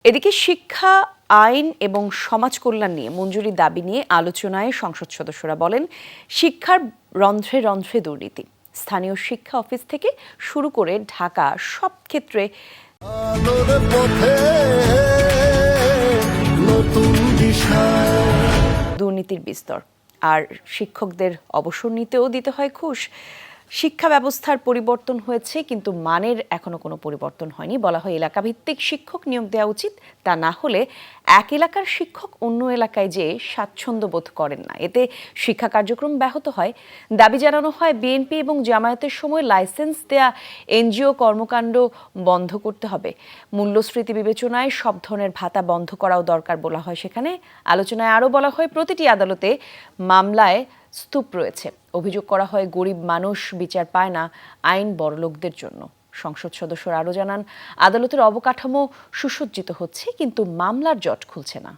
এদিকে শিক্ষা, আইন এবং সমাজ কল্যাণ নিয়ে মঞ্জুরি দাবি নিয়ে আলোচনায় সংসদ সদস্যরা বলেন, শিক্ষার রন্ধ্রে রন্ধ্রে দুর্নীতি। স্থানীয় শিক্ষা অফিস থেকে শুরু করে ঢাকা সব ক্ষেত্রে দুর্নীতির বিস্তর। আর শিক্ষকদের অবসর নিতেও দিতে হয় ঘুষ। শিক্ষা ব্যবস্থার পরিবর্তন হয়েছে, কিন্তু মানের এখনো কোনো পরিবর্তন হয়নি। বলা হয় এলাকাভিত্তিক শিক্ষক নিয়োগ দেওয়া উচিত, তা না হলে এক এলাকার শিক্ষক অন্য এলাকায় যেয়ে স্বাচ্ছন্দ্য বোধ করেন না, এতে শিক্ষা কার্যক্রম ব্যাহত হয়। দাবি জানানো হয় বিএনপি এবং জামায়াতের সময় লাইসেন্স দেয়া এনজিও কর্মকাণ্ড বন্ধ করতে হবে। মূল্যস্ফীতি বিবেচনায় সব ধরনের ভাতা বন্ধ করাও দরকার বলা হয় সেখানে। আলোচনায় আরও বলা হয় প্রতিটি আদালতে মামলায় স্তূপ রয়েছে। অভিযোগ করা হয় গরিব মানুষ বিচার পায় না, আইন বড়লোকদের জন্য। সংসদ সদস্যরা আরও জানান, আদালতের অবকাঠামো সুসজ্জিত হচ্ছে, কিন্তু মামলার জট খুলছে না।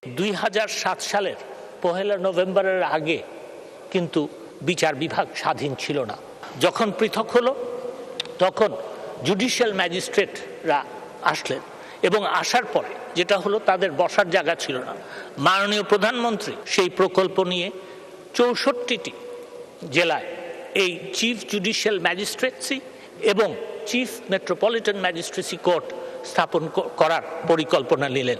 2007 সালের 1 নভেম্বরের আগে কিন্তু বিচার বিভাগ স্বাধীন ছিল না। যখন পৃথক হলো তখন জুডিশিয়াল ম্যাজিস্ট্রেটরা আসলেন, এবং আসার পরে যেটা হলো, তাদের বসার জায়গা ছিল না। মাননীয় প্রধানমন্ত্রী সেই প্রকল্প নিয়ে 64টি জেলায় এই চিফ জুডিশিয়াল ম্যাজিস্ট্রেসি এবং চিফ মেট্রোপলিটন ম্যাজিস্ট্রেসি কোর্ট স্থাপন করার পরিকল্পনা নিলেন।